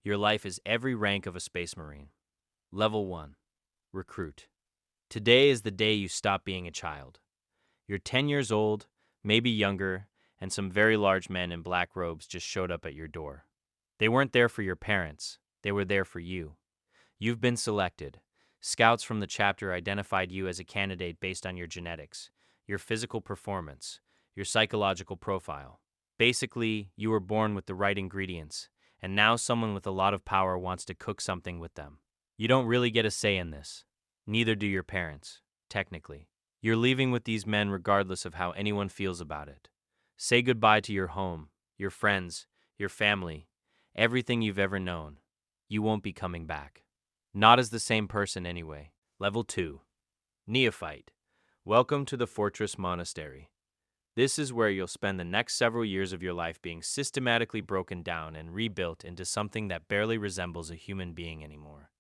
Your life is every rank of a Space Marine. Level 1. Recruit. Today is the day you stop being a child. You're 10 years old, maybe younger, and some very large men in black robes just showed up at your door. They weren't there for your parents, they were there for you. You've been selected. Scouts from the chapter identified you as a candidate based on your genetics, your physical performance, your psychological profile. Basically, you were born with the right ingredients, and now someone with a lot of power wants to cook something with them. You don't really get a say in this. Neither do your parents, technically. You're leaving with these men regardless of how anyone feels about it. Say goodbye to your home, your friends, your family, everything you've ever known. You won't be coming back. Not as the same person anyway. Level 2. Neophyte. Welcome to the Fortress Monastery. This is where you'll spend the next several years of your life being systematically broken down and rebuilt into something that barely resembles a human being anymore.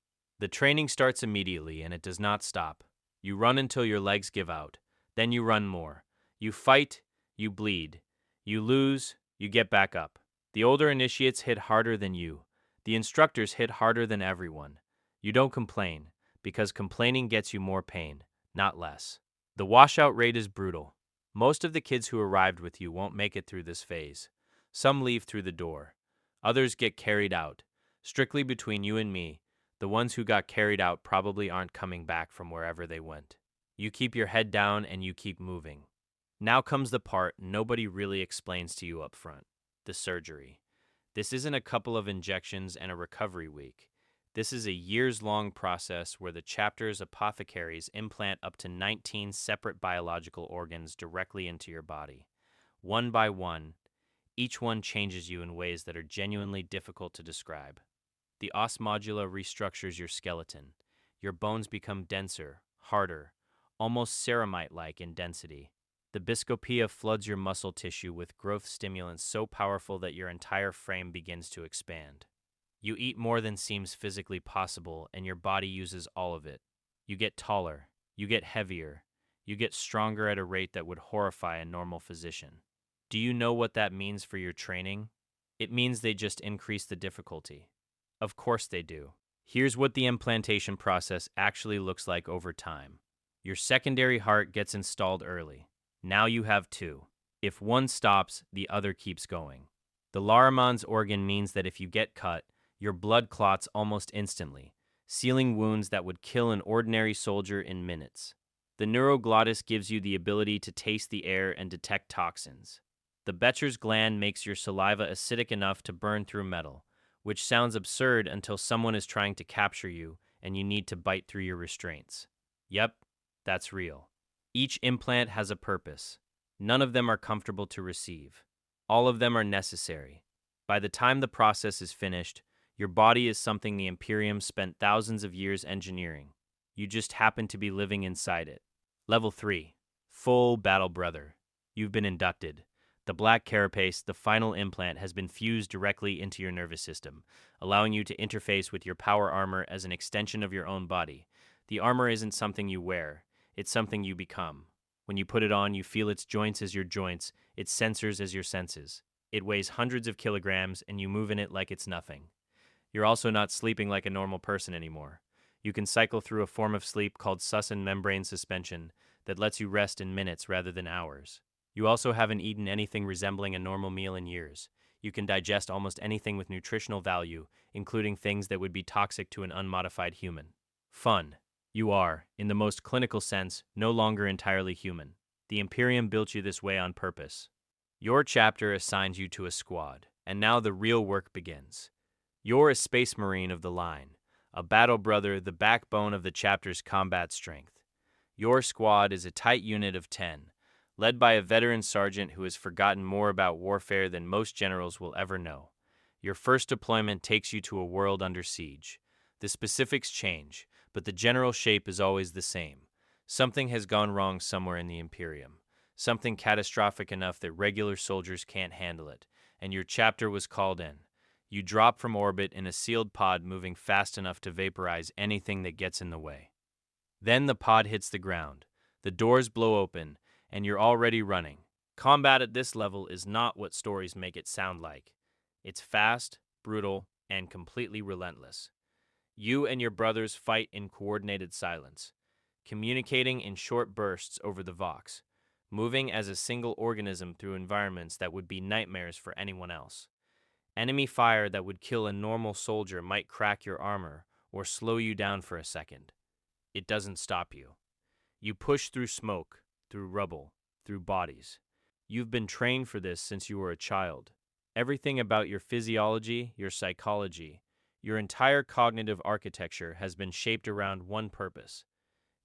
The training starts immediately and it does not stop. You run until your legs give out. Then you run more. You fight, you bleed. You lose, you get back up. The older initiates hit harder than you. The instructors hit harder than everyone. You don't complain, because complaining gets you more pain, not less. The washout rate is brutal. Most of the kids who arrived with you won't make it through this phase. Some leave through the door. Others get carried out. Strictly between you and me, the ones who got carried out probably aren't coming back from wherever they went. You keep your head down and you keep moving. Now comes the part nobody really explains to you up front. The surgery. This isn't a couple of injections and a recovery week. This is a years-long process where the chapter's apothecaries implant up to 19 separate biological organs directly into your body. One by one, each one changes you in ways that are genuinely difficult to describe. The Ossmodula restructures your skeleton. Your bones become denser, harder, almost ceramite-like in density. The Biscopia floods your muscle tissue with growth stimulants so powerful that your entire frame begins to expand. You eat more than seems physically possible, and your body uses all of it. You get taller, you get heavier, you get stronger at a rate that would horrify a normal physician. Do you know what that means for your training? It means they just increase the difficulty. Of course they do. Here's what the implantation process actually looks like over time. Your secondary heart gets installed early. Now you have two. If one stops, the other keeps going. The Laramans organ means that if you get cut, your blood clots almost instantly, sealing wounds that would kill an ordinary soldier in minutes. The neuroglottis gives you the ability to taste the air and detect toxins. The Becher's gland makes your saliva acidic enough to burn through metal, which sounds absurd until someone is trying to capture you and you need to bite through your restraints. Yep, that's real. Each implant has a purpose. None of them are comfortable to receive. All of them are necessary. By the time the process is finished, your body is something the Imperium spent thousands of years engineering. You just happen to be living inside it. Level 3. Full Battle Brother. You've been inducted. The Black Carapace, the final implant, has been fused directly into your nervous system, allowing you to interface with your power armor as an extension of your own body. The armor isn't something you wear. It's something you become. When you put it on, you feel its joints as your joints, its sensors as your senses. It weighs hundreds of kilograms, and you move in it like it's nothing. You're also not sleeping like a normal person anymore. You can cycle through a form of sleep called Sussen membrane suspension that lets you rest in minutes rather than hours. You also haven't eaten anything resembling a normal meal in years. You can digest almost anything with nutritional value, including things that would be toxic to an unmodified human. Fun. You are, in the most clinical sense, no longer entirely human. The Imperium built you this way on purpose. Your chapter assigns you to a squad, and now the real work begins. You're a Space Marine of the line, a battle brother, the backbone of the chapter's combat strength. Your squad is a tight unit of 10, led by a veteran sergeant who has forgotten more about warfare than most generals will ever know. Your first deployment takes you to a world under siege. The specifics change, but the general shape is always the same. Something has gone wrong somewhere in the Imperium. Something catastrophic enough that regular soldiers can't handle it, and your chapter was called in. You drop from orbit in a sealed pod moving fast enough to vaporize anything that gets in the way. Then the pod hits the ground. The doors blow open, and you're already running. Combat at this level is not what stories make it sound like. It's fast, brutal, and completely relentless. You and your brothers fight in coordinated silence, communicating in short bursts over the Vox, moving as a single organism through environments that would be nightmares for anyone else. Enemy fire that would kill a normal soldier might crack your armor or slow you down for a second. It doesn't stop you. You push through smoke, through rubble, through bodies. You've been trained for this since you were a child. Everything about your physiology, your psychology, your entire cognitive architecture has been shaped around one purpose.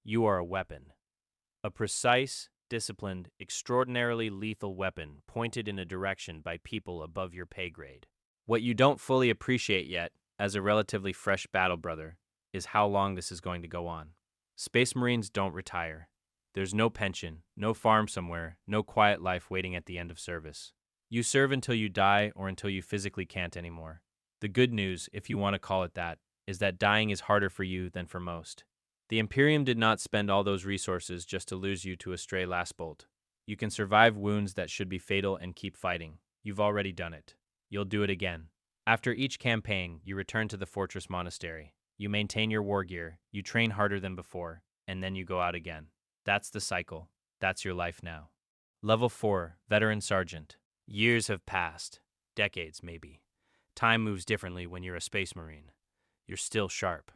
You are a weapon. A precise, disciplined, extraordinarily lethal weapon pointed in a direction by people above your pay grade. What you don't fully appreciate yet, as a relatively fresh battle brother, is how long this is going to go on. Space Marines don't retire. There's no pension, no farm somewhere, no quiet life waiting at the end of service. You serve until you die or until you physically can't anymore. The good news, if you want to call it that, is that dying is harder for you than for most. The Imperium did not spend all those resources just to lose you to a stray last bolt. You can survive wounds that should be fatal and keep fighting. You've already done it. You'll do it again. After each campaign, you return to the fortress monastery. You maintain your war gear, you train harder than before, and then you go out again. That's the cycle. That's your life now. Level 4, Veteran Sergeant. Years have passed. Decades, maybe. Time moves differently when you're a Space Marine. You're still sharp.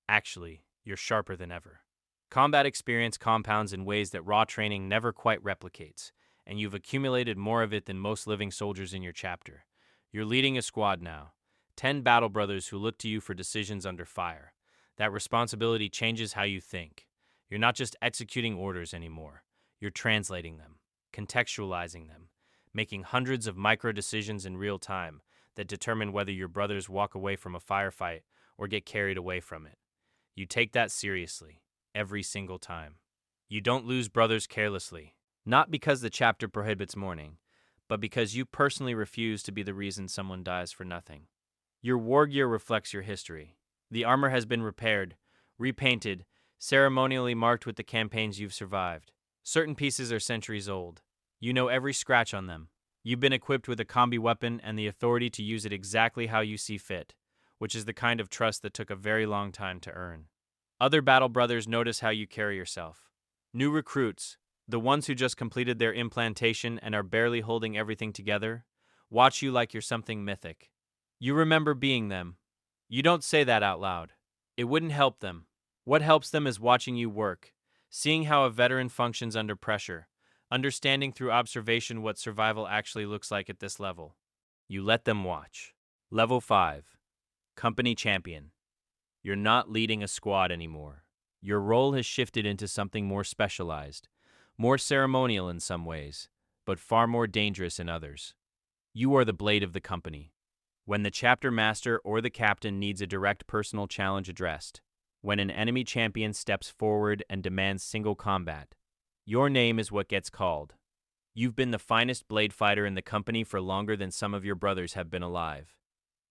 Actually, you're sharper than ever. Combat experience compounds in ways that raw training never quite replicates, and you've accumulated more of it than most living soldiers in your chapter. You're leading a squad now. 10 battle brothers who look to you for decisions under fire. That responsibility changes how you think. You're not just executing orders anymore. You're translating them, contextualizing them, making hundreds of micro decisions in real time that determine whether your brothers walk away from a firefight or get carried away from it. You take that seriously, every single time. You don't lose brothers carelessly, not because the chapter prohibits mourning, but because you personally refuse to be the reason someone dies for nothing. Your war gear reflects your history. The armor has been repaired, repainted, ceremonially marked with the campaigns you've survived. Certain pieces are centuries old. You know every scratch on them. You've been equipped with a combi weapon and the authority to use it exactly how you see fit, which is the kind of trust that took a very long time to earn. Other battle brothers notice how you carry yourself. New recruits, the ones who just completed their implantation and are barely holding everything together, watch you like you're something mythic. You remember being them. You don't say that out loud. It wouldn't help them. What helps them is watching you work, seeing how a veteran functions under pressure, understanding through observation what survival actually looks like at this level. You let them watch. Level 5. Company Champion. You're not leading a squad anymore. Your role has shifted into something more specialized, more ceremonial in some ways, but far more dangerous in others. You are the blade of the company. When the chapter master or the captain needs a direct personal challenge addressed, when an enemy champion steps forward and demands single combat, your name is what gets called. You've been the finest blade fighter in the company for longer than some of your brothers have been alive.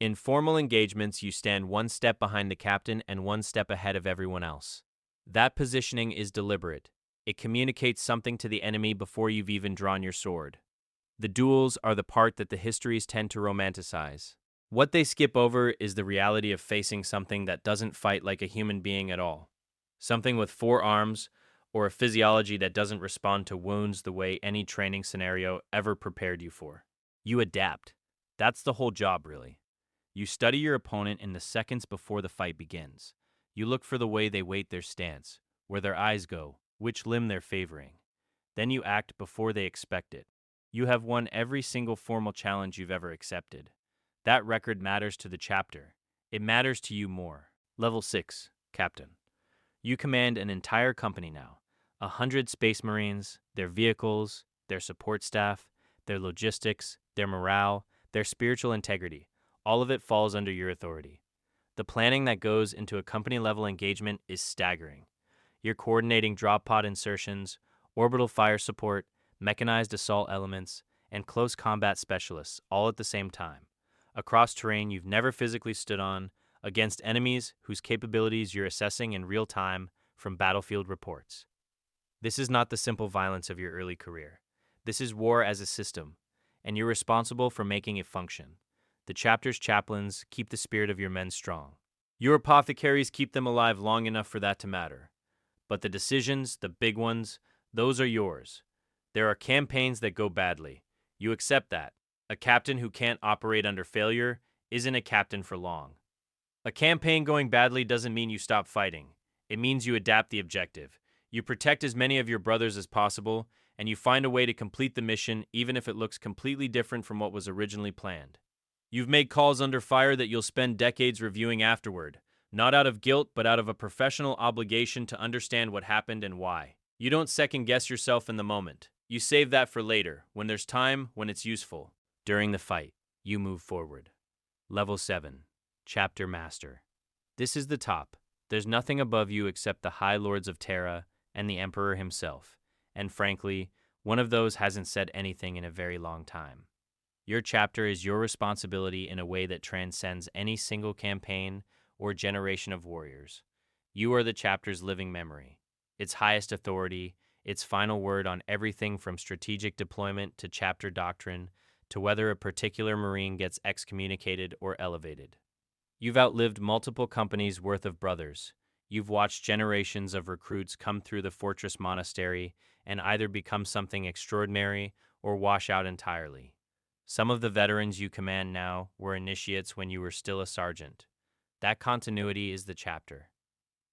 In formal engagements, you stand one step behind the captain and one step ahead of everyone else. That positioning is deliberate. It communicates something to the enemy before you've even drawn your sword. The duels are the part that the histories tend to romanticize. What they skip over is the reality of facing something that doesn't fight like a human being at all. Something with 4 arms, or a physiology that doesn't respond to wounds the way any training scenario ever prepared you for. You adapt. That's the whole job, really. You study your opponent in the seconds before the fight begins. You look for the way they weight their stance, where their eyes go, which limb they're favoring. Then you act before they expect it. You have won every single formal challenge you've ever accepted. That record matters to the chapter. It matters to you more. Level 6, Captain. You command an entire company now. 100 Space Marines, their vehicles, their support staff, their logistics, their morale, their spiritual integrity. All of it falls under your authority. The planning that goes into a company-level engagement is staggering. You're coordinating drop pod insertions, orbital fire support, mechanized assault elements, and close combat specialists all at the same time. Across terrain you've never physically stood on, against enemies whose capabilities you're assessing in real time from battlefield reports. This is not the simple violence of your early career. This is war as a system, and you're responsible for making it function. The chapter's chaplains keep the spirit of your men strong. Your apothecaries keep them alive long enough for that to matter. But the decisions, the big ones, those are yours. There are campaigns that go badly. You accept that. A captain who can't operate under failure isn't a captain for long. A campaign going badly doesn't mean you stop fighting. It means you adapt the objective. You protect as many of your brothers as possible, and you find a way to complete the mission even if it looks completely different from what was originally planned. You've made calls under fire that you'll spend decades reviewing afterward, not out of guilt but out of a professional obligation to understand what happened and why. You don't second-guess yourself in the moment. You save that for later, when there's time, when it's useful. During the fight, you move forward. Level 7. Chapter Master. This is the top. There's nothing above you except the High Lords of Terra and the Emperor himself. And frankly, one of those hasn't said anything in a very long time. Your chapter is your responsibility in a way that transcends any single campaign or generation of warriors. You are the chapter's living memory, its highest authority, its final word on everything from strategic deployment to chapter doctrine to whether a particular Marine gets excommunicated or elevated. You've outlived multiple companies' worth of brothers. You've watched generations of recruits come through the fortress monastery and either become something extraordinary or wash out entirely. Some of the veterans you command now were initiates when you were still a sergeant. That continuity is the chapter.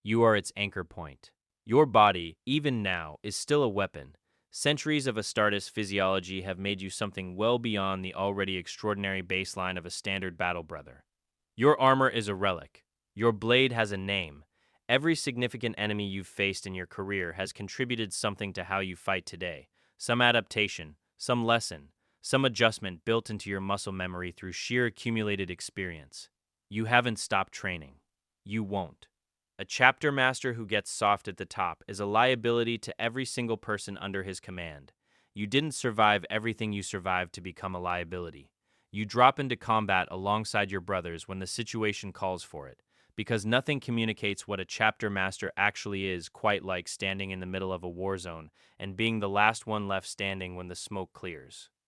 You are its anchor point. Your body, even now, is still a weapon. Centuries of Astartes physiology have made you something well beyond the already extraordinary baseline of a standard battle brother. Your armor is a relic. Your blade has a name. Every significant enemy you've faced in your career has contributed something to how you fight today. Some adaptation, some lesson, some adjustment built into your muscle memory through sheer accumulated experience. You haven't stopped training. You won't. A chapter master who gets soft at the top is a liability to every single person under his command. You didn't survive everything you survived to become a liability. You drop into combat alongside your brothers when the situation calls for it, because nothing communicates what a chapter master actually is quite like standing in the middle of a war zone and being the last one left standing when the smoke clears.